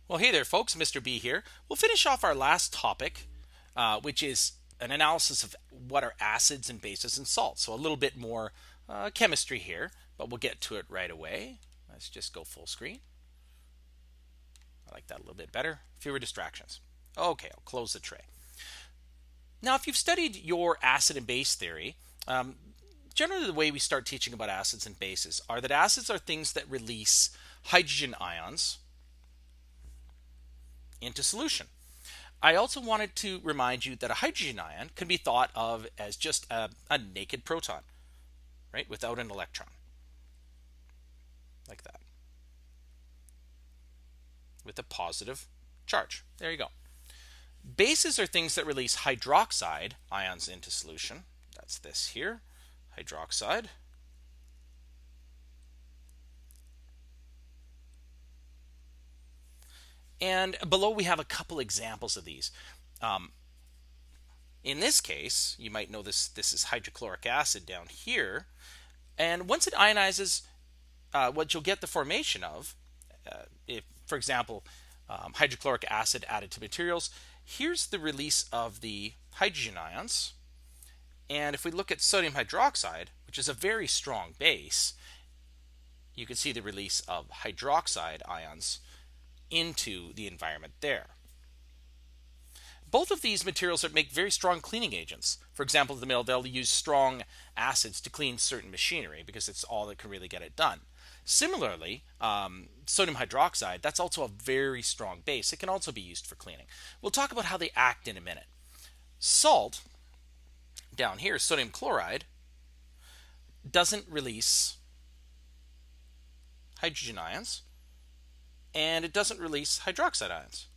Well, hey there, folks. Mr. B here. We'll finish off our last topic, which is an analysis of what are acids and bases and salts. So a little bit more chemistry here, but we'll get to it right away. Let's just go full screen. I like that a little bit better. Fewer distractions. Okay, I'll close the tray. Now, if you've studied your acid and base theory, generally the way we start teaching about acids and bases are that acids are things that release hydrogen ions into solution. I also wanted to remind you that a hydrogen ion can be thought of as just a naked proton, right, without an electron, like that, with a positive charge. There you go. Bases are things that release hydroxide ions into solution. That's this here, hydroxide. And below we have a couple examples of these. In this case, you might know this is hydrochloric acid down here. And once it ionizes, what you'll get the formation of, if, for example, hydrochloric acid added to materials, here's the release of the hydrogen ions. And if we look at sodium hydroxide, which is a very strong base, you can see the release of hydroxide ions into the environment there. Both of these materials make very strong cleaning agents. For example, in the mill, they'll use strong acids to clean certain machinery because it's all that can really get it done. Similarly, sodium hydroxide, that's also a very strong base. It can also be used for cleaning. We'll talk about how they act in a minute. Salt, down here, sodium chloride, doesn't release hydrogen ions, and it doesn't release hydroxide ions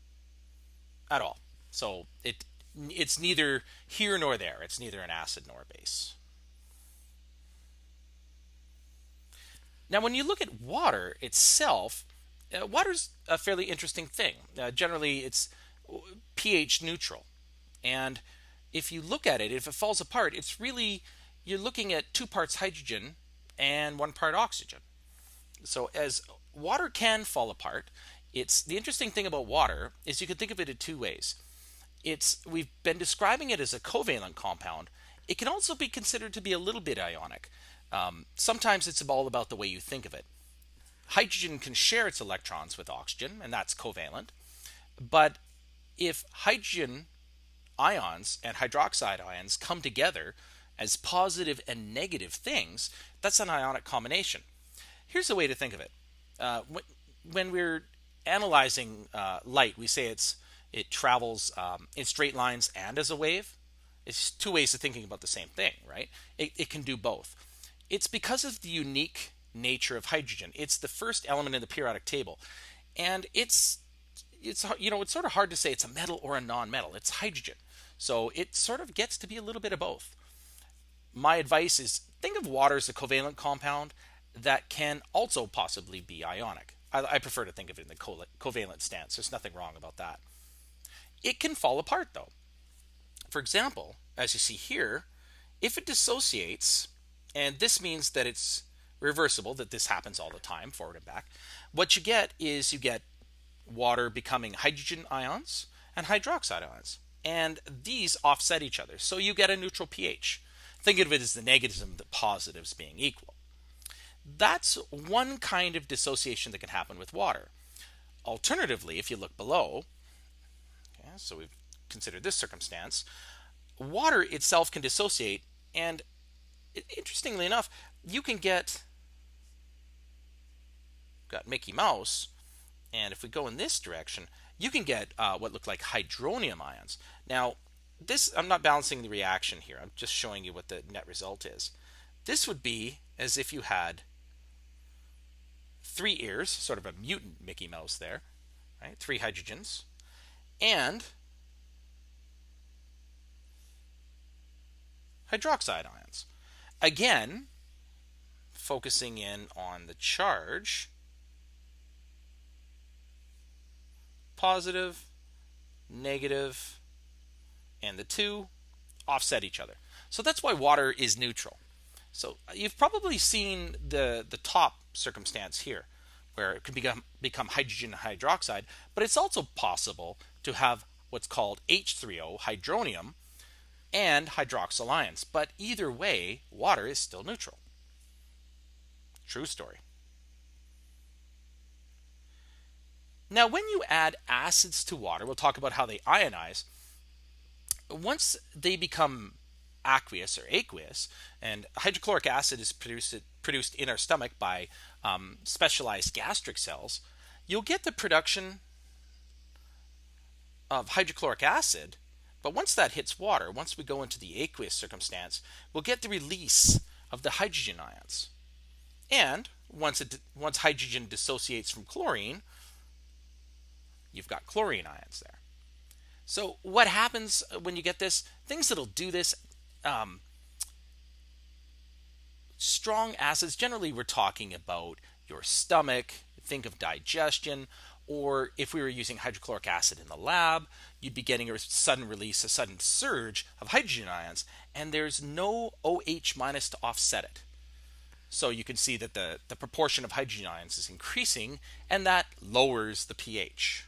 at all. So it's neither here nor there. It's neither an acid nor a base. Now, when you look at water itself, water's a fairly interesting thing. Generally, it's pH neutral. And if you look at it, if it falls apart, it's really, you're looking at 2 parts hydrogen and 1 part oxygen. So as water can fall apart, the interesting thing about water is you can think of it in 2 ways. We've been describing it as a covalent compound. It can also be considered to be a little bit ionic. Sometimes it's all about the way you think of it. Hydrogen can share its electrons with oxygen, and that's covalent. But if hydrogen ions and hydroxide ions come together as positive and negative things, that's an ionic combination. Here's a way to think of it. When we're analyzing light, we say it travels in straight lines and as a wave. It's 2 ways of thinking about the same thing, right? It can do both. It's because of the unique nature of hydrogen. It's the first element in the periodic table, and it's sort of hard to say it's a metal or a non-metal. It's hydrogen, so it sort of gets to be a little bit of both. My advice is think of water as a covalent compound that can also possibly be ionic. I prefer to think of it in the covalent stance. There's nothing wrong about that. It can fall apart though. For example, as you see here, if it dissociates, and this means that it's reversible, that this happens all the time, forward and back, what you get is water becoming hydrogen ions and hydroxide ions. And these offset each other. So you get a neutral pH. Think of it as the negatives and the positives being equal. That's one kind of dissociation that can happen with water. Alternatively, if you look below, so we've considered this circumstance, water itself can dissociate, and interestingly enough, you can got Mickey Mouse, and if we go in this direction, you can get what look like hydronium ions. Now, I'm not balancing the reaction here. I'm just showing you what the net result is. This would be as if you had 3 ears, sort of a mutant Mickey Mouse there, right? 3 hydrogens, and hydroxide ions. Again, focusing in on the charge, positive, negative, and the 2 offset each other. So that's why water is neutral. So you've probably seen the top circumstance here, where it can become hydrogen hydroxide, but it's also possible to have what's called H3O, hydronium, and hydroxyl ions. But either way, water is still neutral. True story. Now, when you add acids to water, we'll talk about how they ionize. Once they become aqueous or aqueous, and hydrochloric acid is produced in our stomach by specialized gastric cells, you'll get the production of hydrochloric acid. But once that hits water, once we go into the aqueous circumstance, we'll get the release of the hydrogen ions. And once hydrogen dissociates from chlorine, you've got chlorine ions there. So what happens when you get this? Things that'll do this, strong acids, generally we're talking about your stomach, think of digestion, or if we were using hydrochloric acid in the lab, you'd be getting a sudden release, a sudden surge of hydrogen ions, and there's no OH minus to offset it. So you can see that the proportion of hydrogen ions is increasing, and that lowers the pH.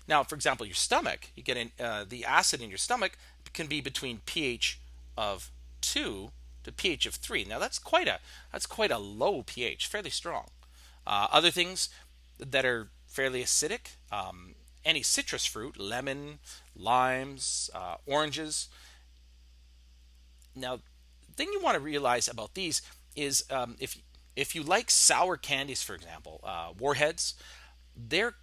Now, for example, your stomach, you get the acid in your stomach can be between pH of 2 to pH of 3. Now that's quite a low pH, fairly strong. Other things that are fairly acidic, any citrus fruit, lemon, limes, oranges. Now, the thing you want to realize about these is if you like sour candies, for example, warheads, they're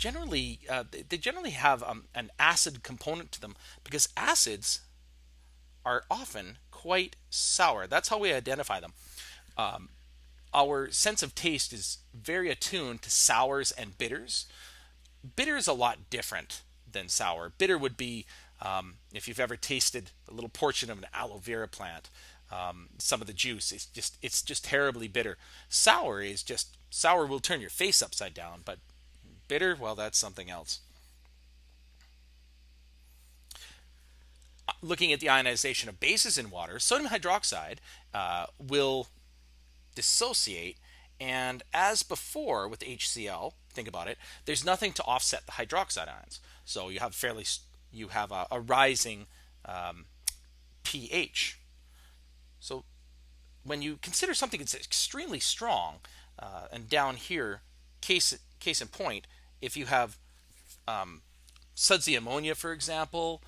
they generally have an acid component to them because acids are often quite sour. That's how we identify them. Our sense of taste is very attuned to sours and bitters. Bitter is a lot different than sour. Bitter would be if you've ever tasted a little portion of an aloe vera plant, some of the juice. It's just terribly bitter. Sour will turn your face upside down, but bitter, well, that's something else. Looking at the ionization of bases in water, sodium hydroxide will dissociate, and as before with HCl, think about it, there's nothing to offset the hydroxide ions. So you have a rising pH. So when you consider something that's extremely strong, and down here, case in point, if you have sudsy ammonia, for example,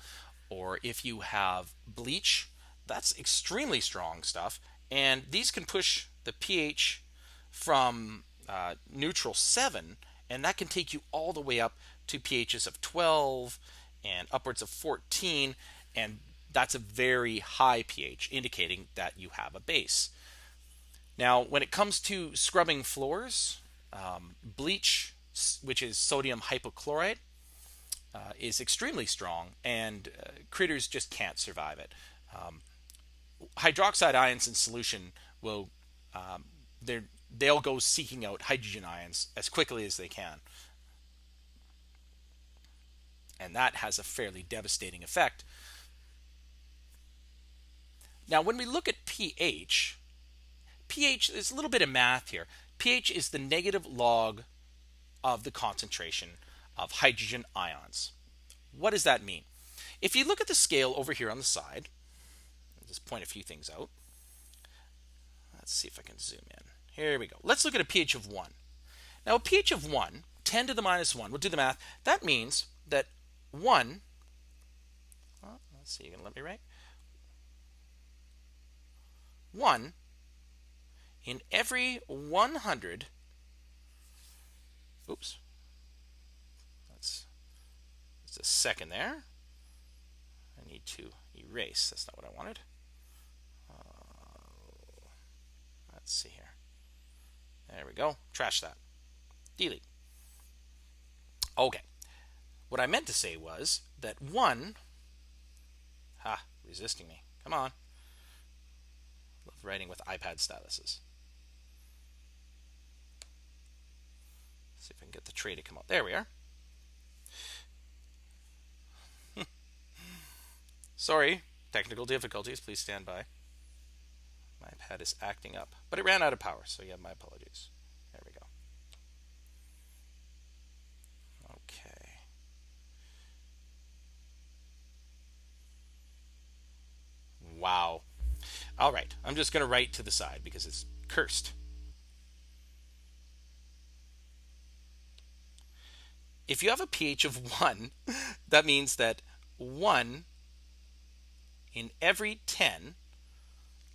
or if you have bleach, that's extremely strong stuff, and these can push the pH from neutral 7, and that can take you all the way up to pHs of 12 and upwards of 14, and that's a very high pH, indicating that you have a base. Now, when it comes to scrubbing floors, bleach, which is sodium hypochlorite, is extremely strong, and critters just can't survive it. Hydroxide ions in solution will they'll go seeking out hydrogen ions as quickly as they can, and that has a fairly devastating effect. Now, when we look at pH, there's a little bit of math here. pH is the negative log of the concentration of hydrogen ions. What does that mean? If you look at the scale over here on the side, I'll just point a few things out. Let's see if I can zoom in. Here we go. Let's look at a pH of 1. Now, a pH of 1, 10 to the minus 1, we'll do the math. That means that 1, let's see, you can let me write. 1 in every 100, oops, that's just a second there. I need to erase, that's not what I wanted. Let's see here. There we go. Trash that. Delete. Okay. What I meant to say was that 1, resisting me. Come on. Love writing with iPad styluses. See if I can get the tray to come out. There we are. Sorry, technical difficulties. Please stand by. My iPad is acting up, but it ran out of power, so yeah, my apologies. There we go. Okay. Wow. All right, I'm just going to write to the side because it's cursed. If you have a pH of 1, that means that 1 in every 10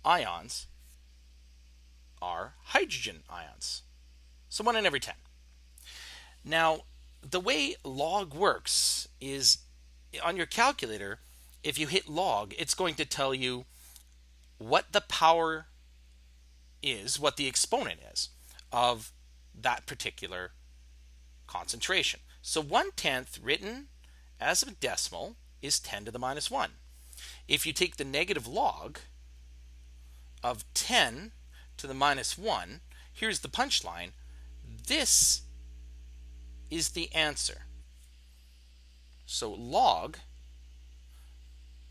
ions are hydrogen ions. So 1 in every 10. Now, the way log works is on your calculator, if you hit log, it's going to tell you what the power is, what the exponent is of that particular concentration. So 1/10 written as a decimal is 10 to the minus 1. If you take the negative log of 10 to the minus 1, here's the punchline. This is the answer. So log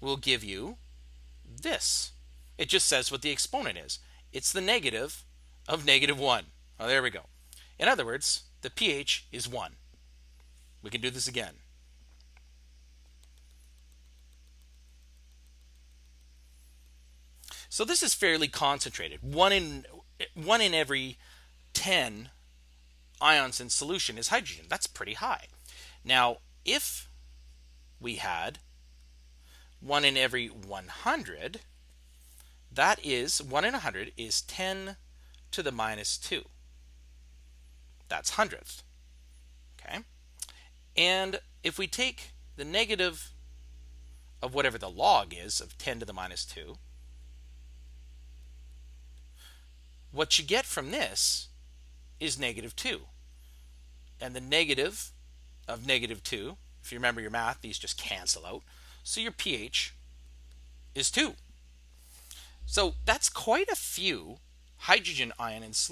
will give you this. It just says what the exponent is. It's the negative of -1. Oh, there we go. In other words, the pH is 1. We can do this again. So this is fairly concentrated. One in every 10 ions in solution is hydrogen. That's pretty high. Now, if we had 1 in every 100, that is 1 in 100 is 10 to the minus 2. That's hundredth. Okay? And if we take the negative of whatever the log is of 10 to the minus 2, what you get from this is -2. And the negative of -2, if you remember your math, these just cancel out. So your pH is 2. So that's quite a few hydrogen ions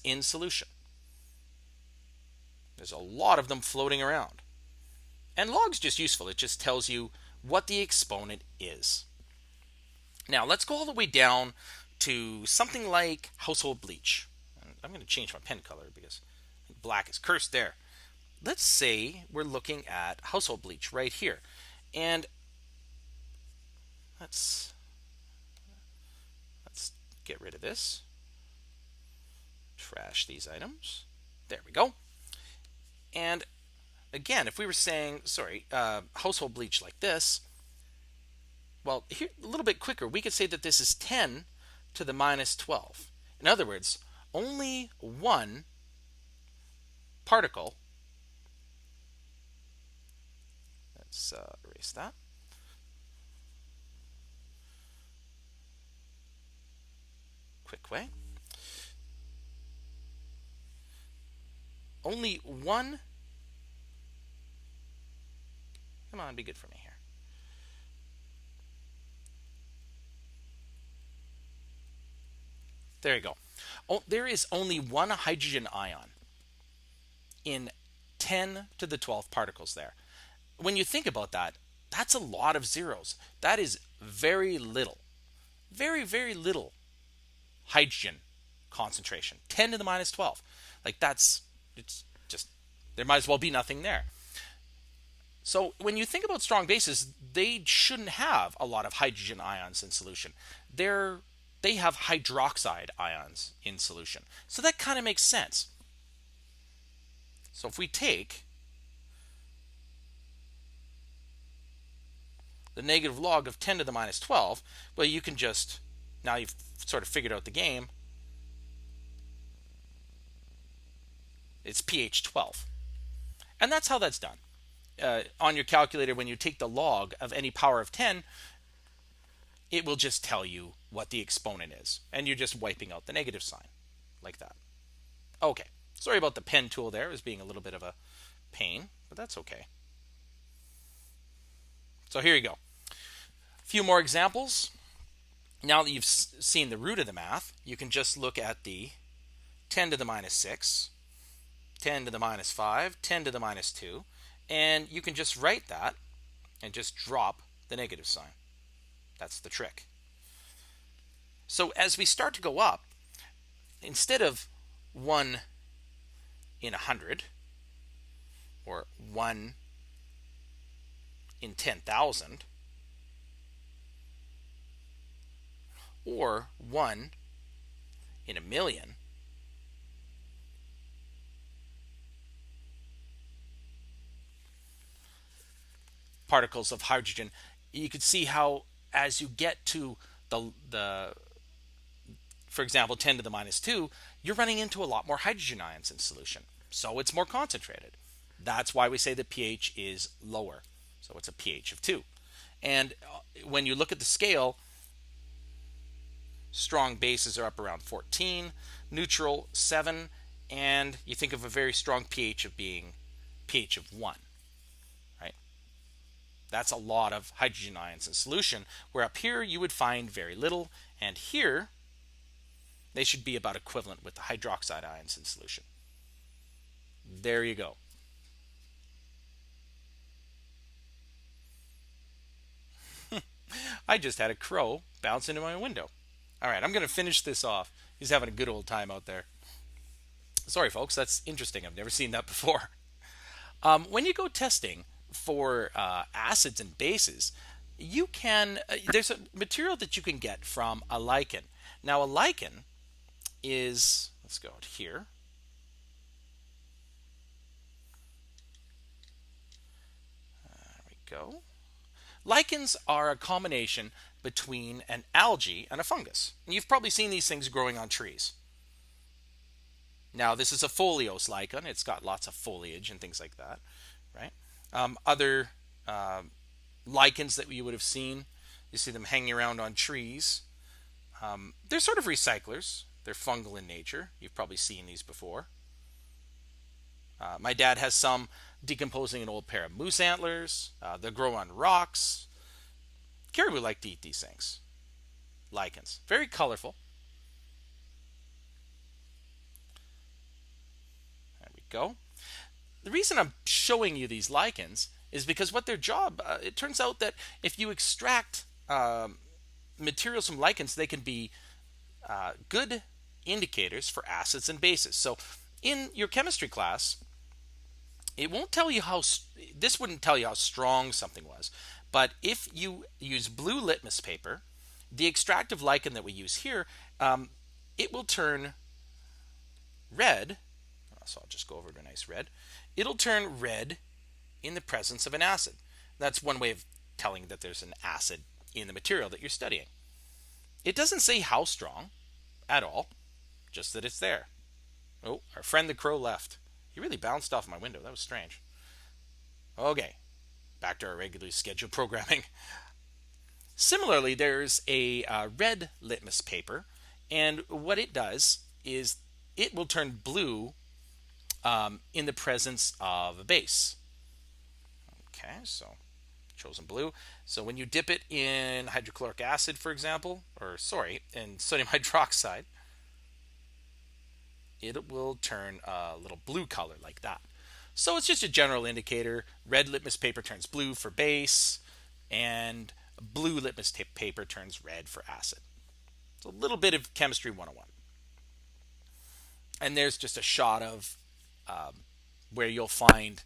in solution. There's a lot of them floating around. And log's just useful. It just tells you what the exponent is. Now let's go all the way down to something like household bleach. And I'm going to change my pen color because black is cursed there. Let's say we're looking at household bleach right here. And let's get rid of this. Trash these items. There we go. And again, if we were saying, household bleach like this, well, here a little bit quicker, we could say that this is 10 to the minus 12. In other words, only one particle. Let's erase that. Quick way. Only one. Come on, be good for me here. There you go. Oh, there is only one hydrogen ion in 10 to the 12 particles there. When you think about that, that's a lot of zeros. That is very little. Very, very little hydrogen concentration. 10 to the minus 12. Like it's just, there might as well be nothing there. So when you think about strong bases, they shouldn't have a lot of hydrogen ions in solution. They have hydroxide ions in solution. So that kind of makes sense. So if we take the negative log of 10 to the minus 12, well, you can just, now you've sort of figured out the game, it's pH 12. And that's how that's done. On your calculator, when you take the log of any power of 10, it will just tell you what the exponent is. And you're just wiping out the negative sign, like that. Okay, sorry about the pen tool there. It was being a little bit of a pain, but that's okay. So here you go. A few more examples. Now that you've seen the root of the math, you can just look at the 10 to the minus 6, 10 to the minus 5, 10 to the minus 2, and you can just write that and just drop the negative sign. That's the trick. So as we start to go up, instead of 1 in 100 or 1 in 10,000 or 1 in a million, particles of hydrogen, you could see how as you get to the for example 10 to the minus 2, you're running into a lot more hydrogen ions in solution. So it's more concentrated. That's why we say the pH is lower. So it's a pH of 2. And when you look at the scale, strong bases are up around 14, neutral 7, and you think of a very strong pH of being pH of 1, right? That's a lot of hydrogen ions in solution, where up here you would find very little, and here they should be about equivalent with the hydroxide ions in solution. There you go. I just had a crow bounce into my window. All right, I'm going to finish this off. He's having a good old time out there. Sorry, folks, that's interesting. I've never seen that before. When you go testing for acids and bases, you can there's a material that you can get from a lichen. Now, a lichen is, let's go out here. There we go. Lichens are a combination between an algae and a fungus. And you've probably seen these things growing on trees. Now, this is a foliose lichen. It's got lots of foliage and things like that, right? Other lichens that you would have seen, you see them hanging around on trees. They're sort of recyclers. They're fungal in nature. You've probably seen these before. My dad has some decomposing an old pair of moose antlers. They grow on rocks. Caribou like to eat these things. Lichens. Very colorful. There we go. The reason I'm showing you these lichens is because what their job, it turns out that if you extract materials from lichens, they can be good indicators for acids and bases. So in your chemistry class, it won't tell you how, this wouldn't tell you how strong something was. But if you use blue litmus paper, the extractive lichen that we use here, it will turn red. So I'll just go over to a nice red. It'll turn red in the presence of an acid. That's one way of telling that there's an acid in the material that you're studying. It doesn't say how strong at all, just that it's there. Oh, our friend the crow left. He really bounced off my window. That was strange. Okay, back to our regularly scheduled programming. Similarly, there's a red litmus paper, and what it does is it will turn blue in the presence of a base. Okay, so chosen blue. So when you dip it in hydrochloric acid, for example, or sorry, in sodium hydroxide, it will turn a little blue color like that. So it's just a general indicator. Red litmus paper turns blue for base, and blue litmus paper turns red for acid. It's a little bit of chemistry 101. And there's just a shot of where you'll find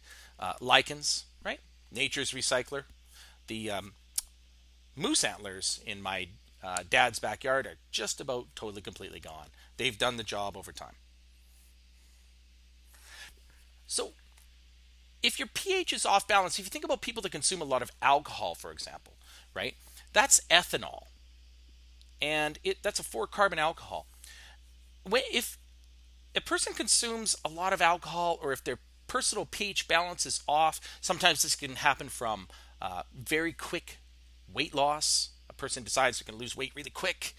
lichens, right? Nature's recycler. The moose antlers in my dad's backyard are just about totally completely gone. They've done the job over time. So if your pH is off balance, if you think about people that consume a lot of alcohol, for example, right? That's ethanol. And that's a 4-carbon alcohol. If a person consumes a lot of alcohol, or if their personal pH balance is off, sometimes this can happen from very quick weight loss. A person decides they're going to lose weight really quick.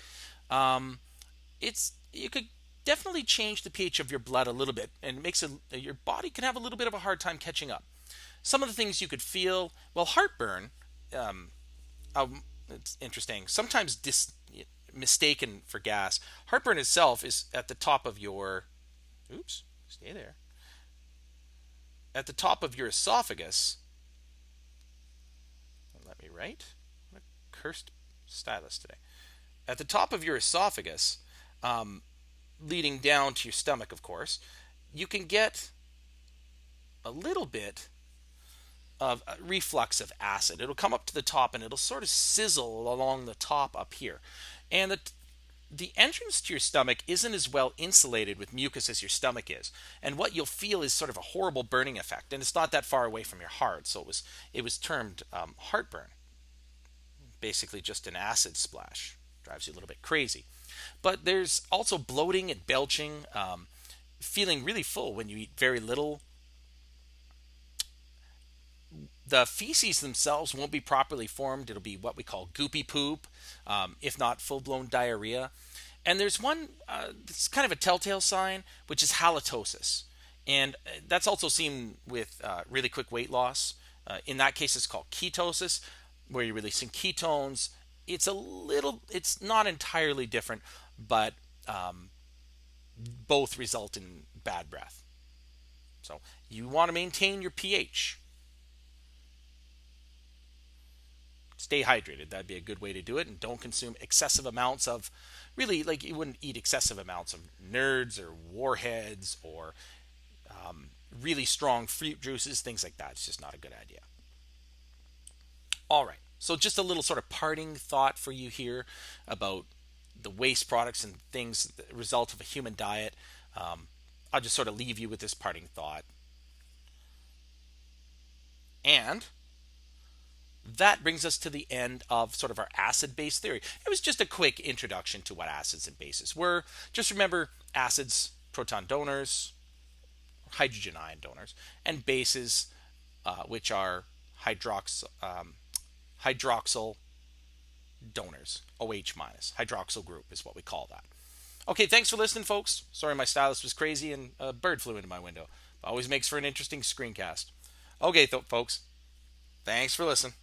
You could definitely change the pH of your blood a little bit, and it makes your body can have a little bit of a hard time catching up. Some of the things you could feel, well, heartburn. It's interesting. Sometimes mistaken for gas. Heartburn itself is at the top of your. Oops, stay there. At the top of your esophagus. Let me write. What a cursed stylus today. at the top of your esophagus, um, leading down to your stomach, of course, you can get a little bit of reflux of acid. It'll come up to the top and it'll sort of sizzle along the top up here. And the entrance to your stomach isn't as well insulated with mucus as your stomach is. And what you'll feel is sort of a horrible burning effect. And it's not that far away from your heart. So it was termed heartburn. Basically just an acid splash. Drives you a little bit crazy. But there's also bloating and belching, feeling really full when you eat very little. The feces themselves won't be properly formed. It'll be what we call goopy poop, if not full blown diarrhea. And there's one that's kind of a telltale sign, which is halitosis. And that's also seen with really quick weight loss. In that case, it's called ketosis, where you're releasing ketones. It's not entirely different, but both result in bad breath. So you want to maintain your pH. Stay hydrated. That'd be a good way to do it. And don't consume excessive amounts of, really, like you wouldn't eat excessive amounts of nerds or warheads or really strong fruit juices, things like that. It's just not a good idea. All right. So just a little sort of parting thought for you here about the waste products and things, the result of a human diet. I'll just sort of leave you with this parting thought. And that brings us to the end of sort of our acid-base theory. It was just a quick introduction to what acids and bases were. Just remember acids, proton donors, hydrogen ion donors, and bases, which are hydroxyl donors, OH minus. Hydroxyl group is what we call that. Okay, thanks for listening, folks. Sorry my stylus was crazy and a bird flew into my window. Always makes for an interesting screencast. Okay, folks, thanks for listening.